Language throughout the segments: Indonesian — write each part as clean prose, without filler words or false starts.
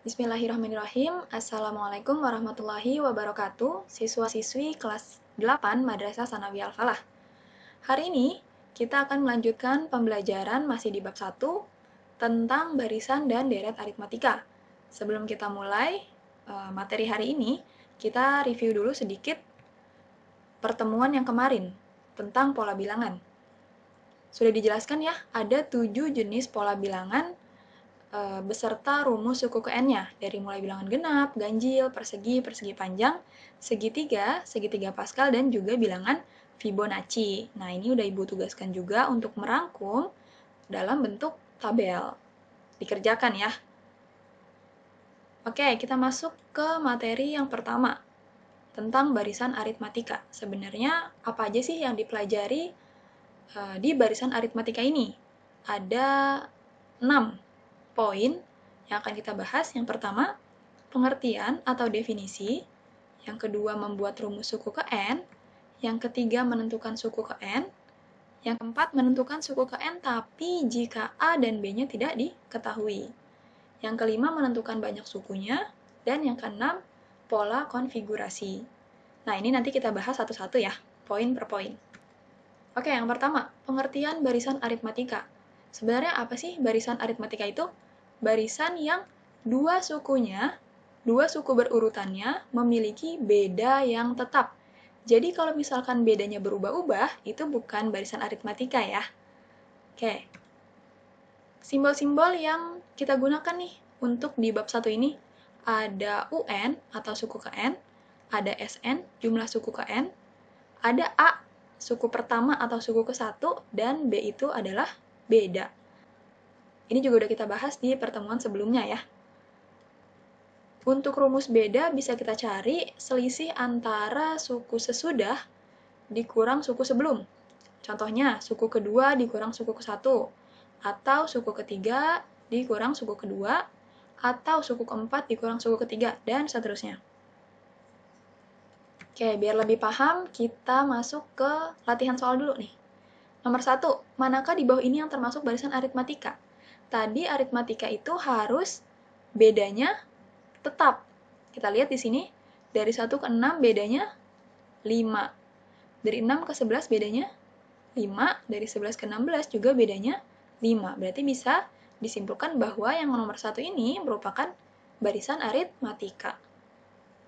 Bismillahirrahmanirrahim. Assalamualaikum warahmatullahi wabarakatuh. Siswa-siswi kelas 8 Madrasah Sanawiyah Al-Falah. Hari ini kita akan melanjutkan pembelajaran masih di bab 1 tentang barisan dan deret aritmatika. Sebelum kita mulai materi hari ini, kita review dulu sedikit pertemuan yang kemarin tentang pola bilangan. Sudah dijelaskan ya, ada 7 jenis pola bilangan beserta rumus suku ke N-nya, dari mulai bilangan genap, ganjil, persegi, persegi panjang, segitiga Pascal, dan juga bilangan Fibonacci. Nah, ini udah Ibu tugaskan juga untuk merangkum dalam bentuk tabel. Dikerjakan ya. Oke, kita masuk ke materi yang pertama, tentang barisan aritmatika. Sebenarnya apa aja sih yang dipelajari di barisan aritmatika ini? Ada 6 poin yang akan kita bahas. Yang pertama, pengertian atau definisi. Yang kedua, membuat rumus suku ke N. Yang ketiga, menentukan suku ke N. Yang keempat, menentukan suku ke N tapi jika A dan B-nya tidak diketahui. Yang kelima, menentukan banyak sukunya. Dan yang keenam, pola konfigurasi. Nah, ini nanti kita bahas satu-satu ya, poin per poin. Oke, yang pertama, pengertian barisan aritmatika. Sebenarnya apa sih barisan aritmatika itu? Barisan yang dua suku berurutannya memiliki beda yang tetap. Jadi kalau misalkan bedanya berubah-ubah, itu bukan barisan aritmatika ya. Oke. Simbol-simbol yang kita gunakan nih untuk di bab 1 ini, ada UN atau suku ke N, ada SN, jumlah suku ke N, ada A, suku pertama atau suku ke-1, dan B itu adalah beda. Ini juga udah kita bahas di pertemuan sebelumnya ya. Untuk rumus beda bisa kita cari selisih antara suku sesudah dikurang suku sebelum. Contohnya, suku kedua dikurang suku ke-1, atau suku ketiga dikurang suku kedua, atau suku keempat dikurang suku ketiga, dan seterusnya. Oke, biar lebih paham, kita masuk ke latihan soal dulu nih. Nomor 1, manakah di bawah ini yang termasuk barisan aritmatika? Tadi aritmatika itu harus bedanya tetap. Kita lihat di sini, dari 1 ke 6 bedanya 5. Dari 6 ke 11 bedanya 5, dari 11 ke 16 juga bedanya 5. Berarti bisa disimpulkan bahwa yang nomor 1 ini merupakan barisan aritmatika.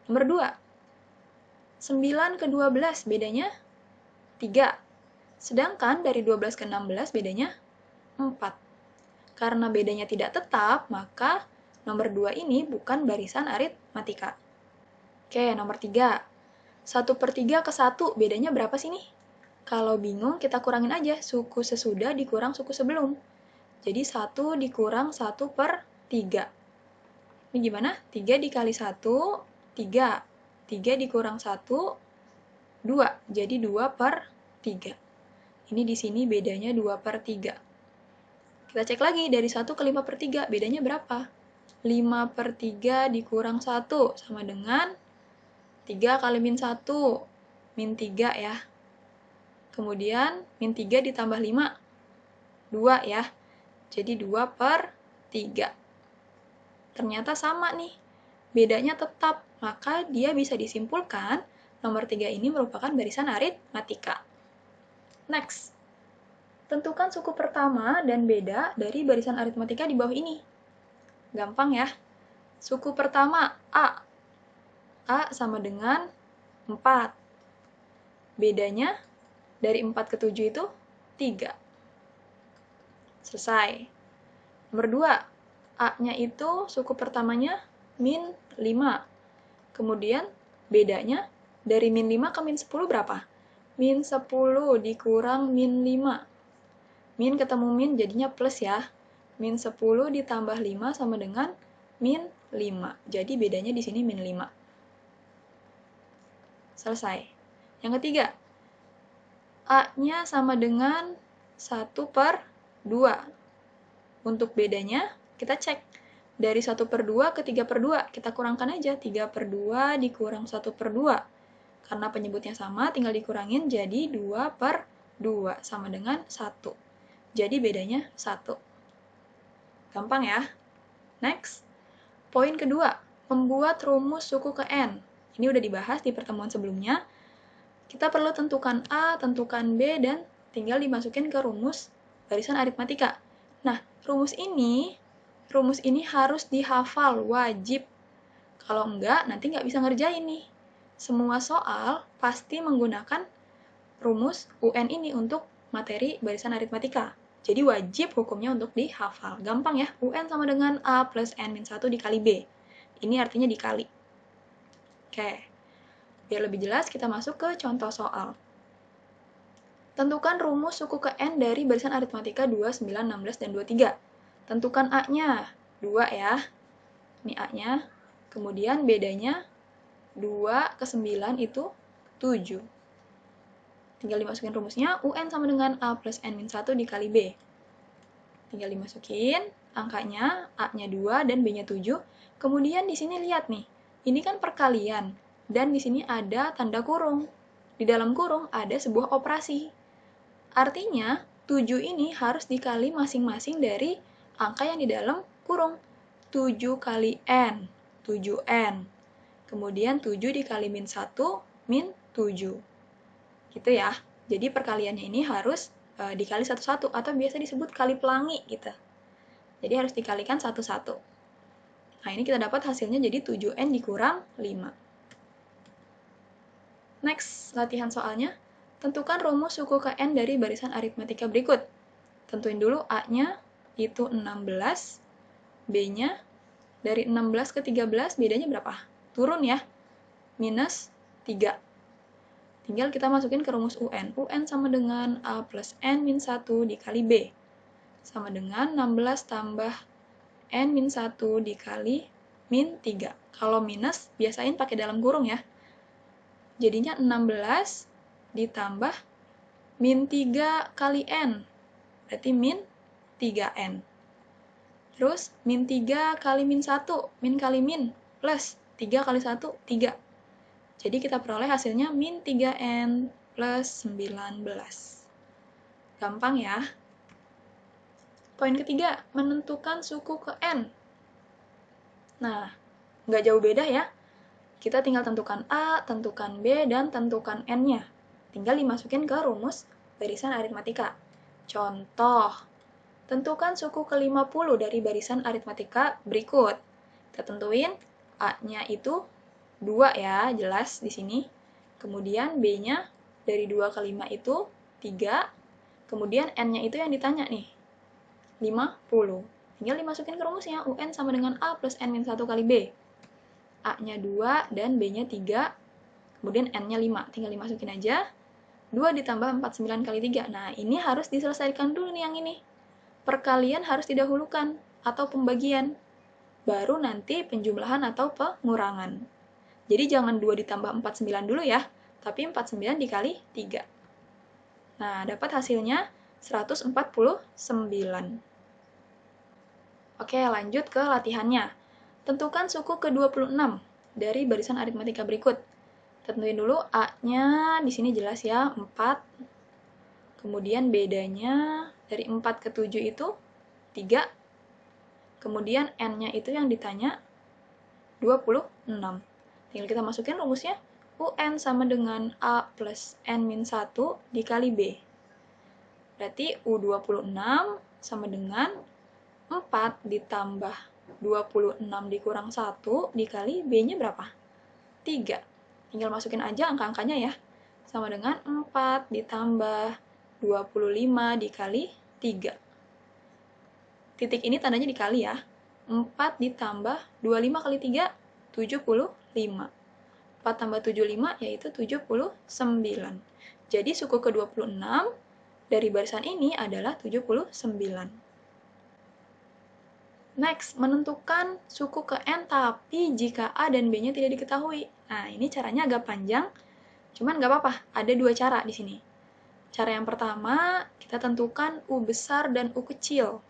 Nomor 2, 9 ke 12 bedanya 3. Sedangkan dari 12 ke 16 bedanya 4. Karena bedanya tidak tetap, maka nomor 2 ini bukan barisan aritmatika. Oke, nomor 3. 1/3 ke 1, bedanya berapa sih nih? Kalau bingung, kita kurangin aja suku sesudah dikurang suku sebelum. Jadi 1 dikurang 1/3. Ini gimana? 3 dikali 1, 3. 3 dikurang 1, 2. Jadi 2/3. Ini di sini bedanya 2/3. Kita cek lagi, dari 1 ke 5/3, bedanya berapa? 5/3 dikurang 1, sama dengan 3 kali min 1, min 3 ya. Kemudian, min 3 ditambah 5, 2 ya. Jadi 2/3. Ternyata sama nih, bedanya tetap, maka dia bisa disimpulkan nomor 3 ini merupakan barisan aritmatika. Next, tentukan suku pertama dan beda dari barisan aritmatika di bawah ini. Gampang ya. Suku pertama A. A sama dengan 4. Bedanya dari 4 ke 7 itu 3. Selesai. Nomor 2. A-nya itu suku pertamanya min 5. Kemudian bedanya dari min 5 ke min 10 berapa? Min 10 dikurang min 5. Min ketemu min jadinya plus ya. Min 10 ditambah 5 sama dengan min 5. Jadi bedanya di sini min 5. Selesai. Yang ketiga, A-nya sama dengan 1/2. Untuk bedanya, kita cek. Dari 1/2 ke 3/2, kita kurangkan aja. 3/2 dikurang 1/2. Karena penyebutnya sama, tinggal dikurangin jadi 2/2 sama dengan 1. Jadi bedanya 1. Gampang ya? Next. Poin kedua, membuat rumus suku ke N. Ini udah dibahas di pertemuan sebelumnya. Kita perlu tentukan A, tentukan B, dan tinggal dimasukin ke rumus barisan aritmatika. Nah, rumus ini harus dihafal, wajib. Kalau enggak, nanti nggak bisa ngerjain nih. Semua soal pasti menggunakan rumus UN ini untuk materi barisan aritmatika. Jadi wajib hukumnya untuk dihafal. Gampang ya, UN sama dengan A plus N-1 dikali B. Ini artinya dikali. Oke, biar lebih jelas kita masuk ke contoh soal. Tentukan rumus suku ke N dari barisan aritmatika 2, 9, 16, dan 23. Tentukan A-nya, 2 ya. Ini A-nya. Kemudian bedanya 2 ke 9 itu 7. Tinggal dimasukin rumusnya, UN sama dengan A plus N-1 dikali B. Tinggal dimasukin angkanya, A-nya 2 dan B-nya 7. Kemudian di sini lihat nih, ini kan perkalian. Dan di sini ada tanda kurung. Di dalam kurung ada sebuah operasi. Artinya, 7 ini harus dikali masing-masing dari angka yang di dalam kurung. 7 kali N, 7N. Kemudian 7 dikali min 1, min 7. Gitu ya. Jadi perkaliannya ini harus dikali satu-satu, atau biasa disebut kali pelangi gitu. Jadi harus dikalikan satu-satu. Nah, ini kita dapat hasilnya jadi 7N dikurang 5. Next, latihan soalnya. Tentukan rumus suku ke N dari barisan aritmatika berikut. Tentuin dulu A-nya itu 16, B-nya dari 16 ke 13 bedanya berapa? Turun ya, minus 3. Tinggal kita masukin ke rumus UN. UN sama dengan A plus N min 1 dikali B. Sama dengan 16 tambah N min 1 dikali min 3. Kalau minus, biasain pakai dalam kurung ya. Jadinya 16 ditambah min 3 kali N. Berarti min 3N. Terus, min 3 kali min 1, min kali min, plus 3 kali 1, 3. Jadi kita peroleh hasilnya min 3N plus 19. Gampang ya. Poin ketiga, menentukan suku ke N. Nah, nggak jauh beda ya. Kita tinggal tentukan A, tentukan B, dan tentukan N-nya. Tinggal dimasukin ke rumus barisan aritmatika. Contoh, tentukan suku ke-50 dari barisan aritmatika berikut. Kita tentuin A-nya itu 2 ya, jelas di sini. Kemudian B-nya dari 2 ke 5 itu 3. Kemudian N-nya itu yang ditanya nih, 50. Tinggal dimasukin ke rumusnya, UN sama dengan A plus N-1 kali B. A-nya 2 dan B-nya 3. Kemudian N-nya 5. Tinggal dimasukin aja. 2 ditambah 49 kali 3. Nah, ini harus diselesaikan dulu nih yang ini. Perkalian harus didahulukan atau pembagian. Baru nanti penjumlahan atau pengurangan. Jadi jangan 2 ditambah 49 dulu ya, tapi 49 dikali 3. Nah, dapat hasilnya 149. Oke, lanjut ke latihannya. Tentukan suku ke-26 dari barisan aritmatika berikut. Tentuin dulu A-nya, di sini jelas ya, 4. Kemudian bedanya dari 4 ke 7 itu 3. Kemudian N-nya itu yang ditanya 26. Tinggal kita masukin rumusnya. UN sama dengan A plus N-1 dikali B. Berarti U26 sama dengan 4 ditambah 26 dikurang 1 dikali B-nya berapa? 3. Tinggal masukin aja angka-angkanya ya. Sama dengan 4 ditambah 25 dikali 3. Titik ini tandanya dikali ya. 4 ditambah 25 kali 3, 75. 4 tambah 75 yaitu 79. Jadi suku ke-26 dari barisan ini adalah 79. Next, menentukan suku ke N tapi jika A dan B-nya tidak diketahui. Nah, ini caranya agak panjang, cuman nggak apa-apa, ada 2 cara di sini. Cara yang pertama, kita tentukan U besar dan U kecil.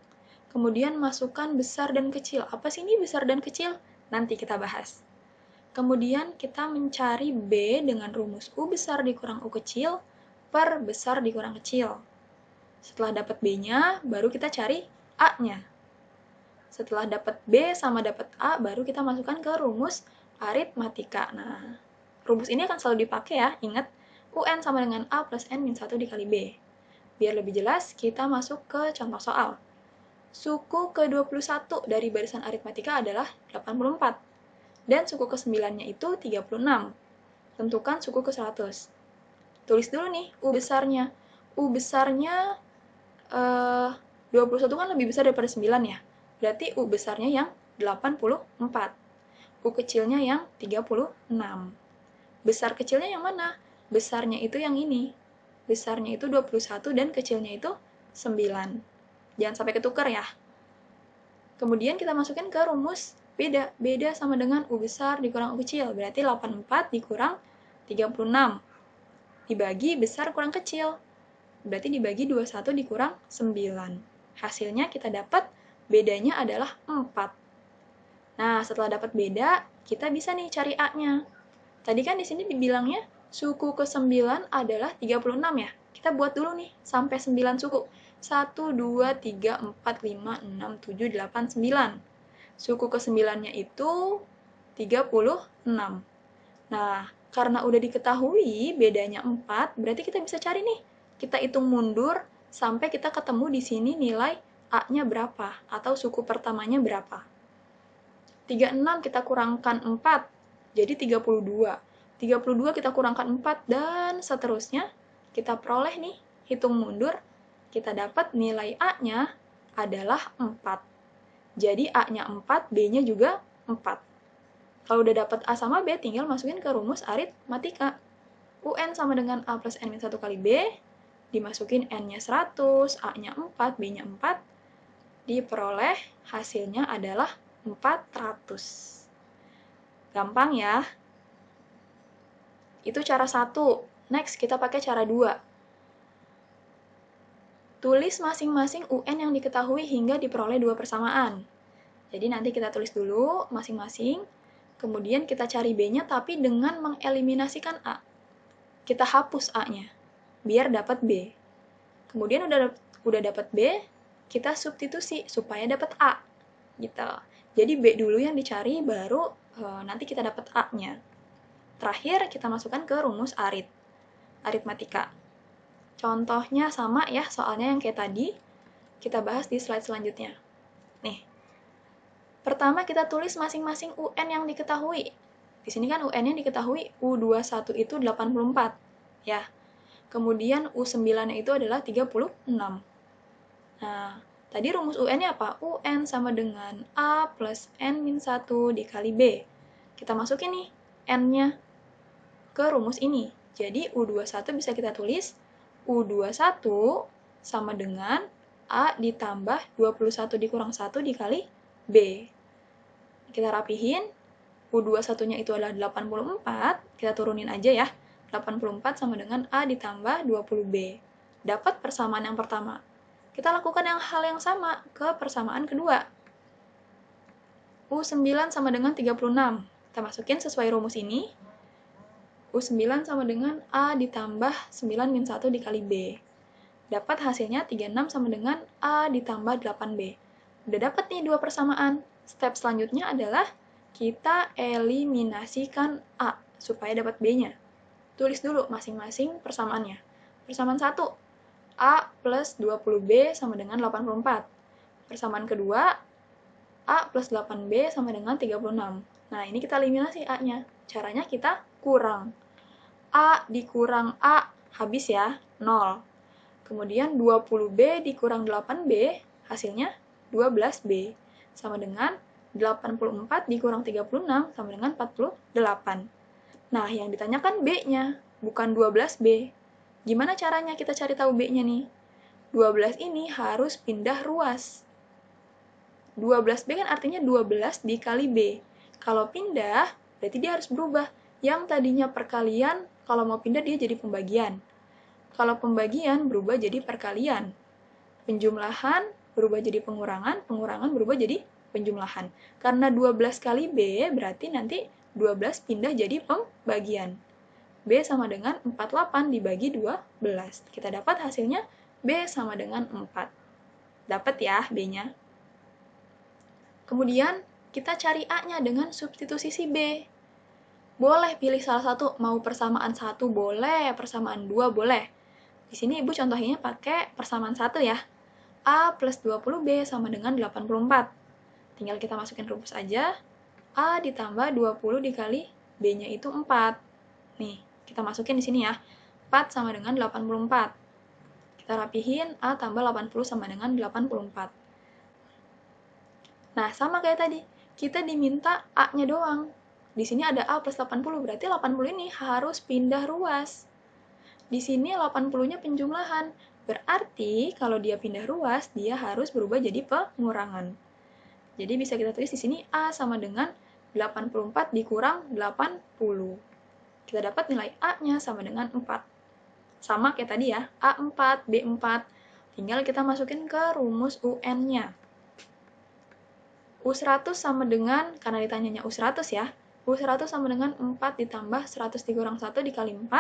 Kemudian masukkan besar dan kecil. Apa sih ini besar dan kecil? Nanti kita bahas. Kemudian kita mencari B dengan rumus U besar dikurang U kecil per besar dikurang kecil. Setelah dapat B-nya, baru kita cari A-nya. Setelah dapat B sama dapat A, baru kita masukkan ke rumus aritmatika. Nah, rumus ini akan selalu dipakai ya, ingat. UN sama dengan A plus N min 1 dikali B. Biar lebih jelas, kita masuk ke contoh soal. Suku ke-21 dari barisan aritmatika adalah 84. Dan suku ke-9-nya itu 36. Tentukan suku ke-100. Tulis dulu nih U besarnya. U besarnya 21 kan lebih besar daripada 9 ya. Berarti U besarnya yang 84. U kecilnya yang 36. Besar kecilnya yang mana? Besarnya itu yang ini. Besarnya itu 21 dan kecilnya itu 9. Jangan sampai ketukar ya. Kemudian kita masukin ke rumus beda. Beda sama dengan U besar dikurang U kecil. Berarti 84 dikurang 36. Dibagi besar kurang kecil. Berarti dibagi 21 dikurang 9. Hasilnya kita dapat bedanya adalah 4. Nah, setelah dapat beda, kita bisa nih cari A-nya. Tadi kan di sini dibilangnya suku ke-9 adalah 36 ya. Kita buat dulu nih sampai 9 suku. 1, 2, 3, 4, 5, 6, 7, 8, 9. Suku ke-9-nya itu 36. Nah, karena udah diketahui bedanya 4, berarti kita bisa cari nih. Kita hitung mundur sampai kita ketemu di sini nilai A-nya berapa, atau suku pertamanya berapa. 36 kita kurangkan 4, jadi 32. 32 kita kurangkan 4, dan seterusnya. Kita peroleh nih, hitung mundur, kita dapat nilai A-nya adalah 4. Jadi A-nya 4, B-nya juga 4. Kalau udah dapat A sama B, tinggal masukin ke rumus aritmatika. UN sama dengan A plus N min 1 kali B, dimasukin N-nya 100, A-nya 4, B-nya 4, diperoleh hasilnya adalah 400. Gampang ya? Itu cara 1. Next, kita pakai cara 2. Tulis masing-masing UN yang diketahui hingga diperoleh 2 persamaan. Jadi nanti kita tulis dulu masing-masing. Kemudian kita cari B-nya tapi dengan mengeliminasikan A. Kita hapus A-nya, biar dapat B. Kemudian udah dapat B, kita substitusi supaya dapat A. Gitu. Jadi B dulu yang dicari, baru nanti kita dapat A-nya. Terakhir, kita masukkan ke rumus aritmatika. Contohnya sama ya, soalnya yang kayak tadi. Kita bahas di slide selanjutnya. Nih. Pertama kita tulis masing-masing UN yang diketahui. Di sini kan UN yang diketahui U21 itu 84, ya. Kemudian U9-nya itu adalah 36. Nah, tadi rumus UN-nya apa? UN sama dengan A plus N min 1 dikali B. Kita masukin nih N-nya ke rumus ini. Jadi U21 bisa kita tulis U21 sama dengan A ditambah 21 dikurang 1 dikali B. Kita rapihin, U21-nya itu adalah 84, kita turunin aja ya. 84 sama dengan A ditambah 20B. Dapat persamaan yang pertama. Kita lakukan hal yang sama ke persamaan kedua. U9 sama dengan 36. Kita masukin sesuai rumus ini. U9 sama dengan A ditambah 9 min 1 dikali B. Dapat hasilnya 36 sama dengan A ditambah 8B. Udah dapat nih 2 persamaan. Step selanjutnya adalah kita eliminasikan A supaya dapat B-nya. Tulis dulu masing-masing persamaannya. Persamaan 1, A plus 20B sama dengan 84. Persamaan kedua, A plus 8B sama dengan 36. Nah, ini kita eliminasi A-nya. Caranya kita kurang. A dikurang A, habis ya, 0. Kemudian 20B dikurang 8B, hasilnya 12B. Sama dengan 84 dikurang 36 sama dengan 48. Nah, yang ditanyakan B-nya, bukan 12B. Gimana caranya kita cari tahu B-nya nih? 12 ini harus pindah ruas. 12B kan artinya 12 dikali B. Kalau pindah, berarti dia harus berubah. Yang tadinya perkalian, kalau mau pindah dia jadi pembagian. Kalau pembagian berubah jadi perkalian. Penjumlahan berubah jadi pengurangan, pengurangan berubah jadi penjumlahan. Karena 12 kali B, berarti nanti 12 pindah jadi pembagian. B sama dengan 48 dibagi 12. Kita dapat hasilnya B sama dengan 4. Dapat ya B-nya. Kemudian, kita cari A-nya dengan substitusi si B. Boleh pilih salah satu, mau persamaan 1 boleh, persamaan 2 boleh. Di sini Ibu contohinnya pakai persamaan 1 ya. A plus 20B sama dengan 84. Tinggal kita masukin rumus aja. A ditambah 20 dikali B-nya itu 4. Nih, kita masukin di sini ya. 4 sama dengan 84. Kita rapihin, A tambah 80 sama dengan 84. Nah, sama kayak tadi. Kita diminta A-nya doang. Di sini ada A plus 80, berarti 80 ini harus pindah ruas. Di sini 80-nya penjumlahan. Berarti kalau dia pindah ruas, dia harus berubah jadi pengurangan. Jadi bisa kita tulis di sini A sama dengan 84 dikurang 80. Kita dapat nilai A-nya sama dengan 4. Sama kayak tadi ya, A4, B4. Tinggal kita masukin ke rumus UN-nya. U100 sama dengan, karena ditanyanya U100 ya, U100 sama dengan 4 ditambah 100 dikurang 1 dikali 4,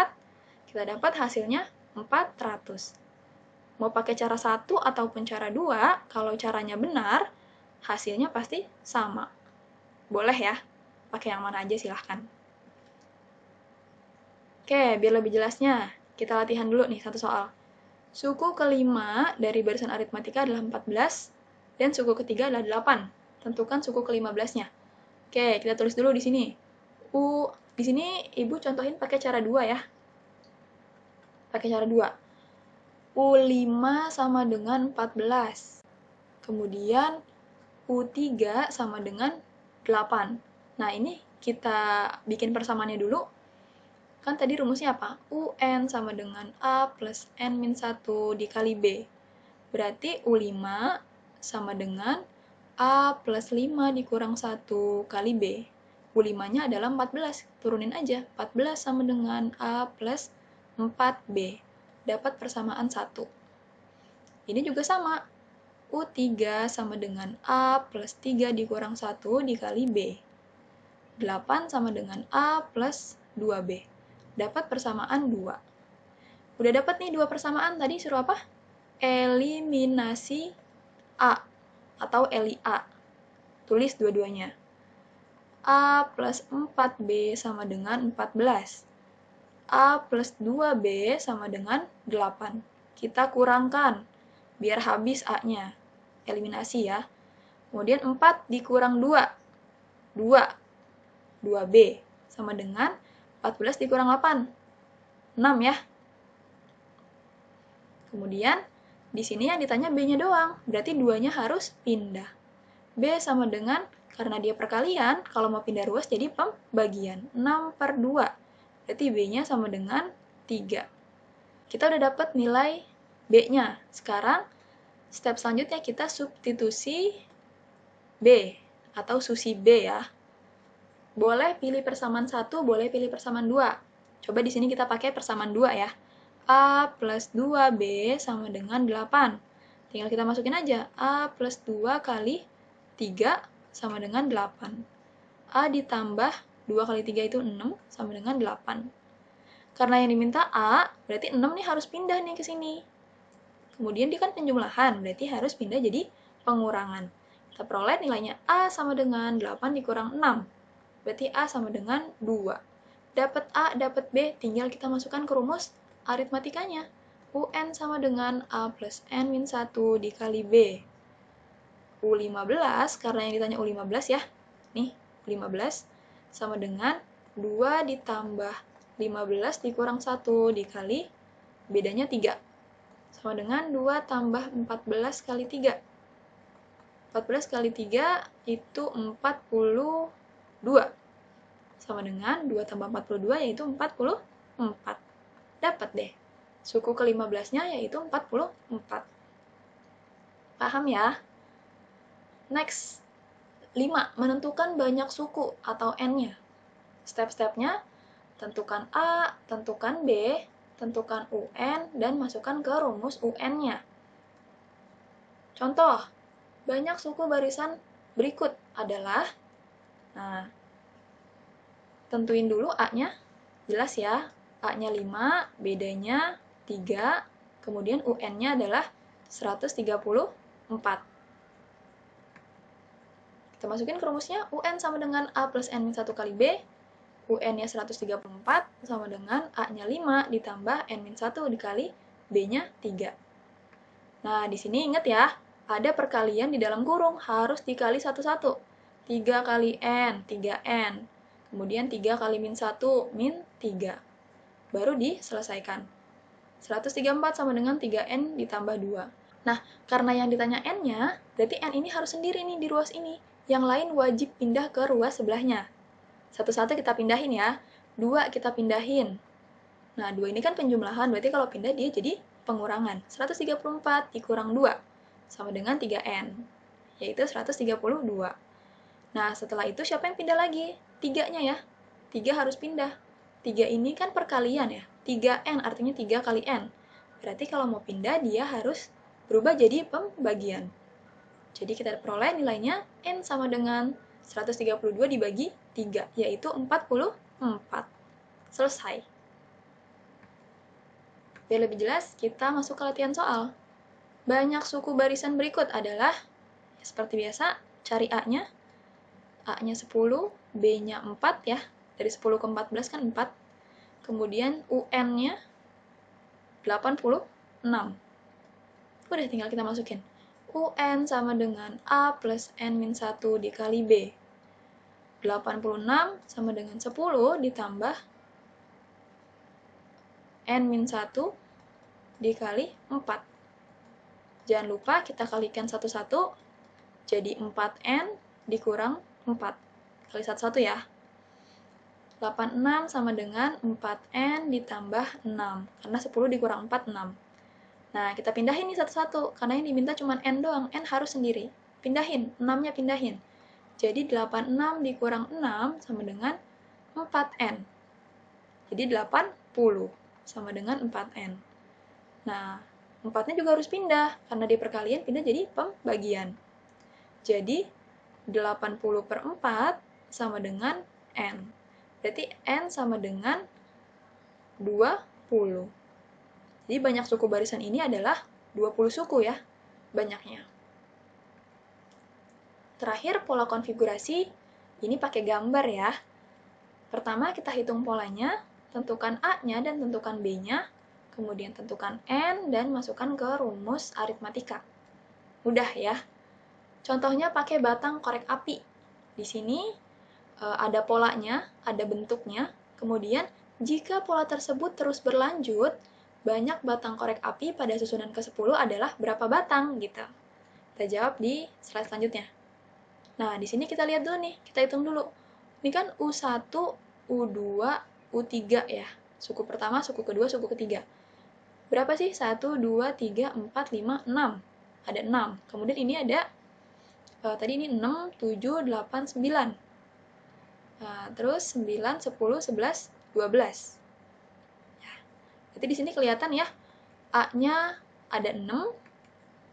kita dapat hasilnya 400. Mau pakai cara 1 ataupun cara 2, kalau caranya benar, hasilnya pasti sama. Boleh ya, pakai yang mana aja silahkan. Oke, biar lebih jelasnya, kita latihan dulu nih satu soal. Suku kelima dari barisan aritmatika adalah 14, dan suku ketiga adalah 8. Tentukan suku ke-15-nya. Oke, kita tulis dulu di sini. Di sini Ibu contohin pakai cara 2 ya. Pakai cara 2. U5 sama dengan 14. Kemudian U3 sama dengan 8. Nah, ini kita bikin persamaannya dulu. Kan tadi rumusnya apa? UN sama dengan A plus N-1 dikali B. Berarti U5 sama dengan A plus 5 dikurang 1 kali B. U5-nya adalah 14. Turunin aja. 14 sama dengan A plus 4B. Dapat persamaan 1. Ini juga sama. U3 sama dengan A plus 3 dikurang 1 dikali B. 8 sama dengan A plus 2B. Dapat persamaan 2. Udah dapat nih 2 persamaan. Tadi suruh apa? Eliminasi A atau LIA. Tulis dua-duanya. A plus 4B sama dengan 14. A plus 2B sama dengan 8. Kita kurangkan, biar habis A-nya. Eliminasi ya. Kemudian 4 dikurang 2. 2B sama dengan 14 dikurang 8. 6 ya. Kemudian, di sini yang ditanya B-nya doang. Berarti 2-nya harus pindah. B sama dengan, karena dia perkalian, kalau mau pindah ruas jadi pembagian. 6/2. Berarti B-nya sama dengan 3. Kita udah dapat nilai B-nya. Sekarang, step selanjutnya kita substitusi B, atau susi B ya. Boleh pilih persamaan 1, boleh pilih persamaan 2. Coba di sini kita pakai persamaan 2 ya. A plus 2B sama dengan 8. Tinggal kita masukin aja. A plus 2 kali 3 sama dengan 8. A ditambah 2 kali 3 itu 6 sama dengan 8. Karena yang diminta A, berarti 6 nih harus pindah nih ke sini. Kemudian dia kan penjumlahan, berarti harus pindah jadi pengurangan. Kita peroleh nilainya A sama dengan 8 dikurang 6. Berarti A sama dengan 2. Dapat A, dapat B, tinggal kita masukkan ke rumus aritmatikanya. UN sama dengan A plus N-1 dikali B. U15, karena yang ditanya U15 ya. Nih, U15 sama dengan 2 ditambah 15 dikurang 1 dikali bedanya 3. Sama dengan 2 tambah 14 kali 3. 14 kali 3 itu 42. Sama dengan 2 tambah 42 yaitu 44. Dapat deh. Suku ke-15-nya yaitu 44. Paham ya? Next. 5. Menentukan banyak suku atau N-nya. Step-stepnya, tentukan A, tentukan B, tentukan UN, dan masukkan ke rumus UN-nya. Contoh, banyak suku barisan berikut adalah, nah, tentuin dulu A-nya, jelas ya, A-nya 5, B-nya 3, kemudian UN-nya adalah 134. Kita masukin ke rumusnya, UN sama dengan A plus N-1 kali B, UN-nya 134 sama dengan A-nya 5 ditambah N-1 dikali B-nya 3. Nah, di sini ingat ya, ada perkalian di dalam kurung, harus dikali satu-satu. 3 kali N, 3N. Kemudian 3 kali min 1, min 3. Baru diselesaikan. 134 sama dengan 3N ditambah 2. Nah, karena yang ditanya N-nya, berarti N ini harus sendiri nih di ruas ini. Yang lain wajib pindah ke ruas sebelahnya. Satu-satu kita pindahin ya. 2 kita pindahin. Nah, 2 ini kan penjumlahan, berarti kalau pindah dia jadi pengurangan. 134 dikurang 2 sama dengan 3N, yaitu 132. Nah, setelah itu siapa yang pindah lagi? 3-nya ya. 3 harus pindah. 3 ini kan perkalian ya. 3N artinya 3 kali N. Berarti kalau mau pindah dia harus berubah jadi pembagian. Jadi kita peroleh nilainya N sama dengan 132 dibagi 3, yaitu 44. Selesai. Biar lebih jelas, kita masuk ke latihan soal. Banyak suku barisan berikut adalah, seperti biasa, cari A-nya. A-nya 10, B-nya 4 ya. Dari 10 ke 14 kan 4. Kemudian UN-nya 86. Udah tinggal kita masukin. UN sama dengan A plus N-1 dikali B. 86 sama dengan 10 ditambah N-1 dikali 4. Jangan lupa kita kalikan satu-satu, jadi 4N dikurang 4. Kali satu-satu ya. 86 sama dengan 4N ditambah 6. Karena 10 dikurang 4, 6. Nah, kita pindahin nih satu-satu. Karena yang diminta cuma N doang. N harus sendiri. Pindahin. 6-nya pindahin. Jadi 86 dikurang 6 sama dengan 4N. Jadi 80 sama dengan 4N. Nah, 4-nya juga harus pindah. Karena di perkalian pindah jadi pembagian. Jadi 80 per 4 sama dengan N. Berarti N sama dengan 20. Jadi banyak suku barisan ini adalah 20 suku ya, banyaknya. Terakhir, pola konfigurasi, ini pakai gambar ya. Pertama, kita hitung polanya, tentukan A-nya dan tentukan B-nya, kemudian tentukan N dan masukkan ke rumus aritmatika. Mudah ya. Contohnya pakai batang korek api. Di sini ada polanya, ada bentuknya, kemudian jika pola tersebut terus berlanjut, banyak batang korek api pada susunan ke-10 adalah berapa batang gitu. Kita jawab di slide selanjutnya. Nah, di sini kita lihat dulu nih, kita hitung dulu. Ini kan U1, U2, U3 ya. Suku pertama, suku kedua, suku ketiga. Berapa sih? 1, 2, 3, 4, 5, 6. Ada 6. Kemudian ini ada, tadi ini 6, 7, 8, 9. Terus 9, 10, 11, 12. Ya. Berarti di sini kelihatan ya, A-nya ada 6,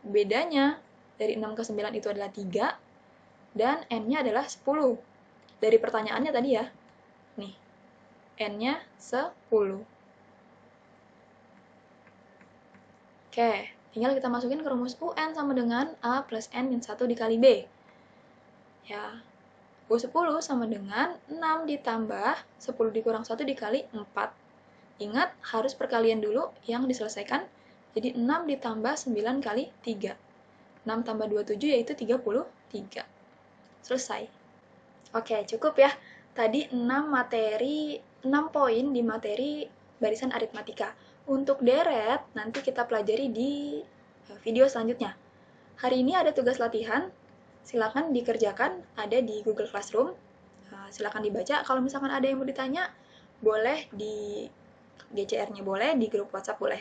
bedanya dari 6 ke 9 itu adalah 3, dan N-nya adalah 10. Dari pertanyaannya tadi ya, nih, N-nya 10. Oke, tinggal kita masukin ke rumus UN sama dengan A plus N-1 dikali B. Ya, U10 sama dengan 6 ditambah 10 dikurang 1 dikali 4. Ingat, harus perkalian dulu yang diselesaikan. Jadi 6 ditambah 9 kali 3. 6 tambah 27 yaitu 33. Selesai. Oke, cukup ya. Tadi 6 poin di materi barisan aritmatika. Untuk deret, nanti kita pelajari di video selanjutnya. Hari ini ada tugas latihan. Silakan dikerjakan, ada di Google Classroom. Silakan dibaca. Kalau misalkan ada yang mau ditanya, boleh di GCR-nya boleh, di grup WhatsApp boleh.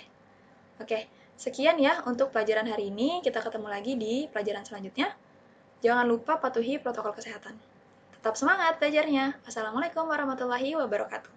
Oke, sekian ya untuk pelajaran hari ini. Kita ketemu lagi di pelajaran selanjutnya. Jangan lupa patuhi protokol kesehatan. Tetap semangat belajarnya. Assalamualaikum warahmatullahi wabarakatuh.